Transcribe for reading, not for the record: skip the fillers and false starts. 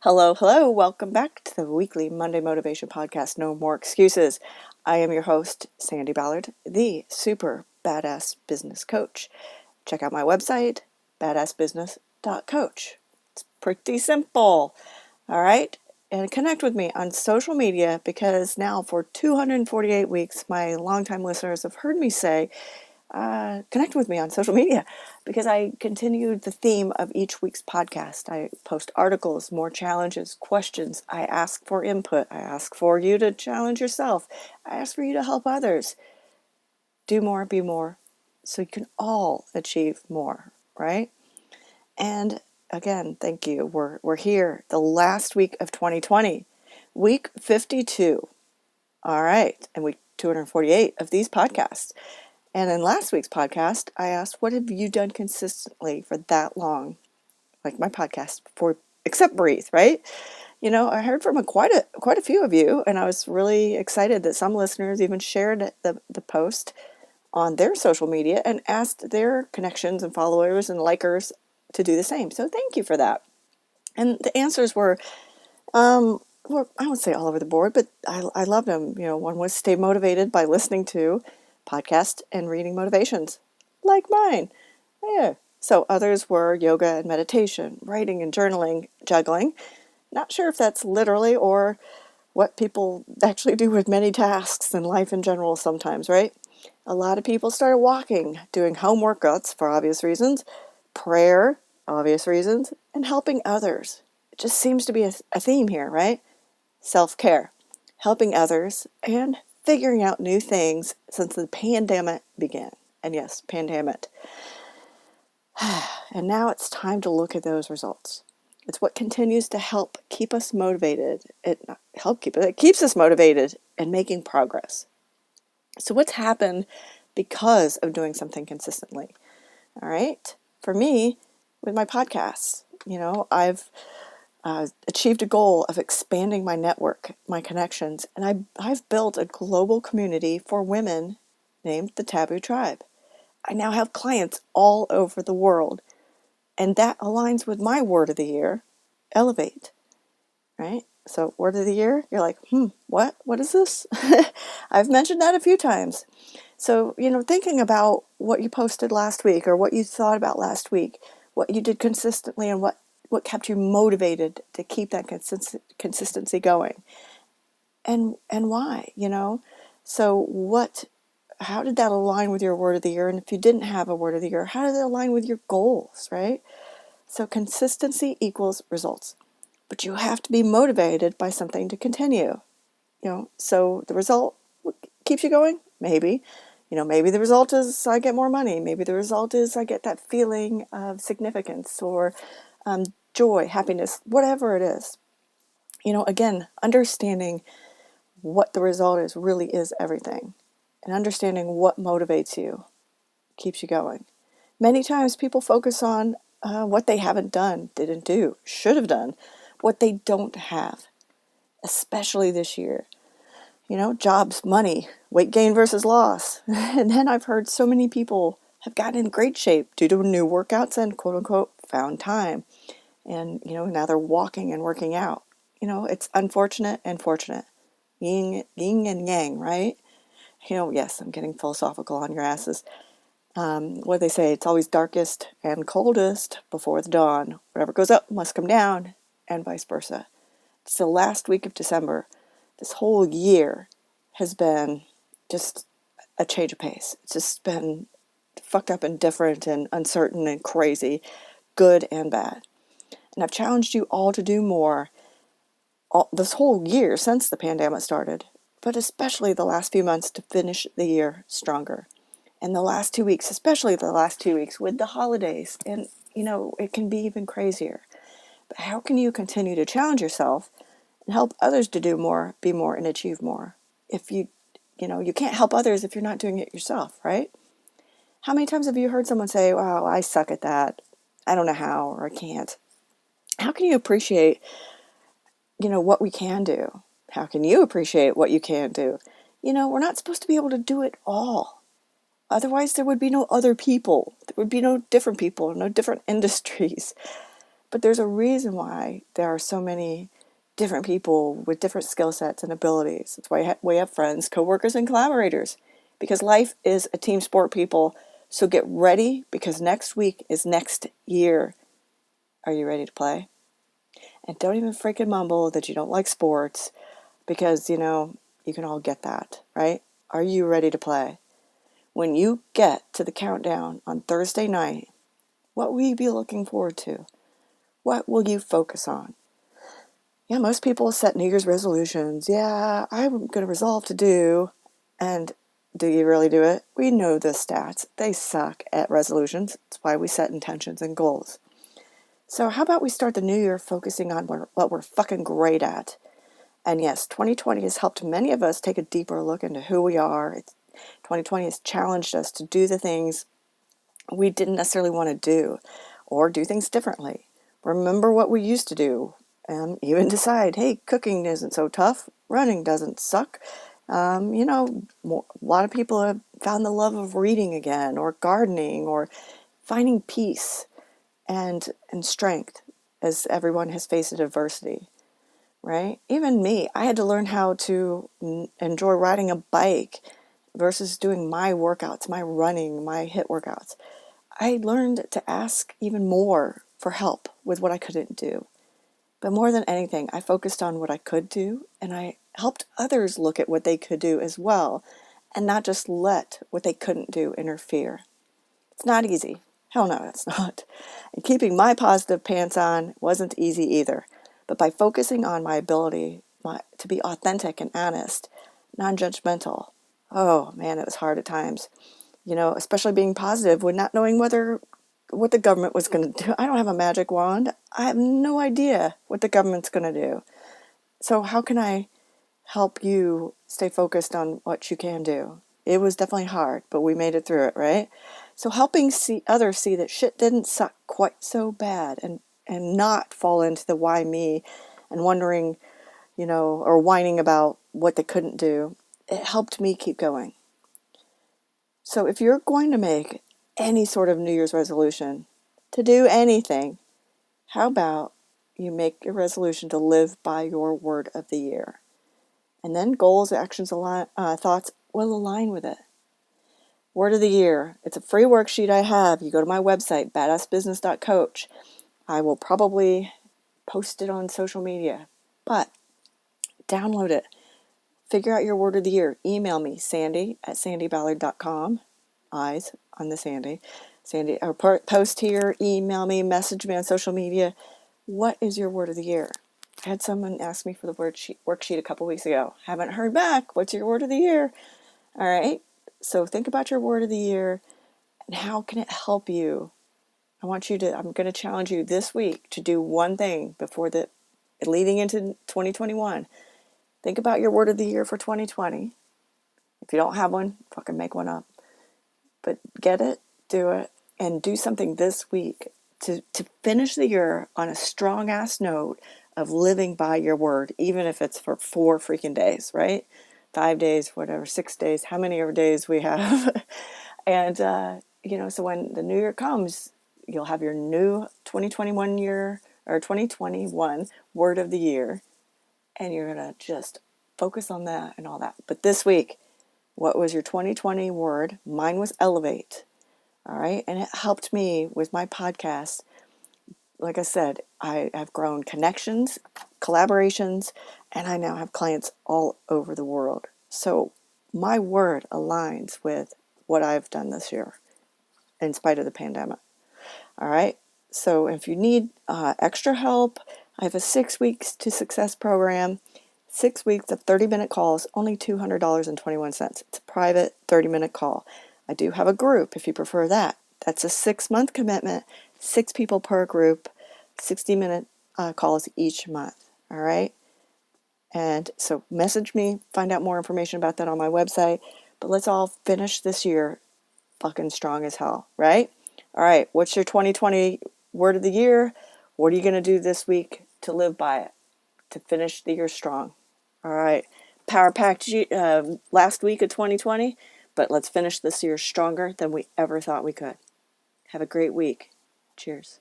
Hello, hello. Welcome back to the weekly Monday Motivation Podcast, No More Excuses. I am your host, Sandi Ballard, the super badass business coach. Check out my website, badassbusiness.coach. It's pretty simple. All right. And connect with me on social media because now for 248 weeks, my longtime listeners have heard me say, connect with me on social media because I continued the theme of each week's podcast. I post articles, more challenges, questions. I ask for input. I ask for you to challenge yourself. I ask for you to help others. Do more, be more, so you can all achieve more, right? And again, thank you. We're here, the last week of 2020, week 52. All right, and week 248 of these podcasts. And in last week's podcast, I asked, what have you done consistently for that long? Like my podcast, for except breathe, right? I heard from quite a few of you, and I was really excited that some listeners even shared the post on their social media and asked their connections and followers and likers to do the same. So thank you for that. And the answers were, well, I won't say all over the board, but I loved them. One was stay motivated by listening to podcasts and reading motivations, like mine. Yeah. So others were yoga and meditation, writing and journaling, juggling. Not sure if that's literally or what people actually do with many tasks in life in general sometimes, right? A lot of people started walking, doing home workouts for obvious reasons, prayer, obvious reasons, and helping others. It just seems to be a theme here, right? Self-care, helping others, and figuring out new things since the pandemic began. And yes, pandemic. And now it's time to look at those results. It's what continues to help keep us motivated. It keeps us motivated and making progress. So what's happened because of doing something consistently? All right. For me, with my podcasts, I've achieved a goal of expanding my network, my connections, and I've built a global community for women named the TABOO Tribe. I now have clients all over the world, and that aligns with my word of the year, elevate, right? So word of the year, you're like, what? What is this? I've mentioned that a few times. So, thinking about what you posted last week or what you thought about last week, what you did consistently and what kept you motivated to keep that consistency going and why, So how did that align with your word of the year? And if you didn't have a word of the year, how did it align with your goals, right? So consistency equals results, but you have to be motivated by something to continue, so the result keeps you going. Maybe the result is I get more money. Maybe the result is I get that feeling of significance or joy, happiness, whatever it is. Again, understanding what the result is really is everything. And understanding what motivates you keeps you going. Many times people focus on what they haven't done, didn't do, should have done, what they don't have, especially this year. Jobs, money, weight gain versus loss. And then I've heard so many people have gotten in great shape due to new workouts and quote unquote found time. And, now they're walking and working out. It's unfortunate and fortunate. Yin and yang, right? Yes, I'm getting philosophical on your asses. What do they say? It's always darkest and coldest before the dawn. Whatever goes up must come down, and vice versa. It's the last week of December. This whole year has been just a change of pace. It's just been fucked up and different and uncertain and crazy, good and bad. And I've challenged you all to do more this whole year since the pandemic started, but especially the last few months to finish the year stronger. And the last 2 weeks, especially the last 2 weeks with the holidays, and it can be even crazier. But how can you continue to challenge yourself and help others to do more, be more, and achieve more? If you can't help others if you're not doing it yourself, right? How many times have you heard someone say, wow, I suck at that. I don't know how, or I can't. How can you appreciate, what we can do? How can you appreciate what you can do? We're not supposed to be able to do it all. Otherwise, there would be no other people. There would be no different people, no different industries. But there's a reason why there are so many different people with different skill sets and abilities. That's why we have friends, coworkers, and collaborators. Because life is a team sport, people. So get ready, because next week is next year. Are you ready to play? And don't even freaking mumble that you don't like sports, because, you can all get that, right? Are you ready to play? When you get to the countdown on Thursday night, what will you be looking forward to? What will you focus on? Yeah, most people set New Year's resolutions. Yeah, I'm going to resolve to do. And do you really do it? We know the stats. They suck at resolutions. That's why we set intentions and goals. So how about we start the new year focusing on what we're fucking great at? And yes, 2020 has helped many of us take a deeper look into who we are. 2020 has challenged us to do the things we didn't necessarily want to do, or do things differently. Remember what we used to do, and even decide, hey, cooking isn't so tough, running doesn't suck. A lot of people have found the love of reading again, or gardening, or finding peace and strength as everyone has faced adversity, right? Even me, I had to learn how to enjoy riding a bike versus doing my workouts, my running, my HIIT workouts. I learned to ask even more for help with what I couldn't do. But more than anything, I focused on what I could do, and I helped others look at what they could do as well, and not just let what they couldn't do interfere. It's not easy. Hell no, it's not. And keeping my positive pants on wasn't easy either. But by focusing on my ability to be authentic and honest, non-judgmental, oh man, it was hard at times. Especially being positive when not knowing what the government was going to do. I don't have a magic wand. I have no idea what the government's going to do. So how can I help you stay focused on what you can do? It was definitely hard, but we made it through it, right? So helping others see that shit didn't suck quite so bad, and not fall into the why me and wondering, or whining about what they couldn't do, it helped me keep going. So if you're going to make any sort of New Year's resolution to do anything, how about you make a resolution to live by your word of the year? And then goals, actions, thoughts will align with it. Word of the year. It's a free worksheet I have. You go to my website, badassbusiness.coach. I will probably post it on social media, but download it. Figure out your word of the year. Email me, Sandi@sandiballard.com. Eyes on the Sandi. Or post here, email me, message me on social media. What is your word of the year? I had someone ask me for the worksheet a couple weeks ago. Haven't heard back. What's your word of the year? All right. So think about your word of the year and how can it help you. I'm going to challenge you this week to do one thing leading into 2021. Think about your word of the year for 2020. If you don't have one, fucking make one up. But get it, do it, and do something this week to finish the year on a strong ass note of living by your word, even if it's for 4 freaking days, right? 5 days, whatever, 6 days, how many ever days we have. And, so when the new year comes, you'll have your new 2021 word of the year, and you're going to just focus on that and all that. But this week, what was your 2020 word? Mine was elevate. All right. And it helped me with my podcast. Like I said, I have grown connections, collaborations, and I now have clients all over the world. So my word aligns with what I've done this year in spite of the pandemic. All right. So if you need extra help, I have a 6 weeks to success program. 6 weeks of 30-minute calls, only $200.21. It's a private 30-minute call. I do have a group if you prefer that. That's a 6-month commitment, 6 people per group, 60-minute calls each month. All right? And so message me, find out more information about that on my website. But let's all finish this year fucking strong as hell, right? All right, what's your 2020 word of the year? What are you going to do this week to live by it, to finish the year strong? All right, power packed last week of 2020, but let's finish this year stronger than we ever thought we could. Have a great week. Cheers.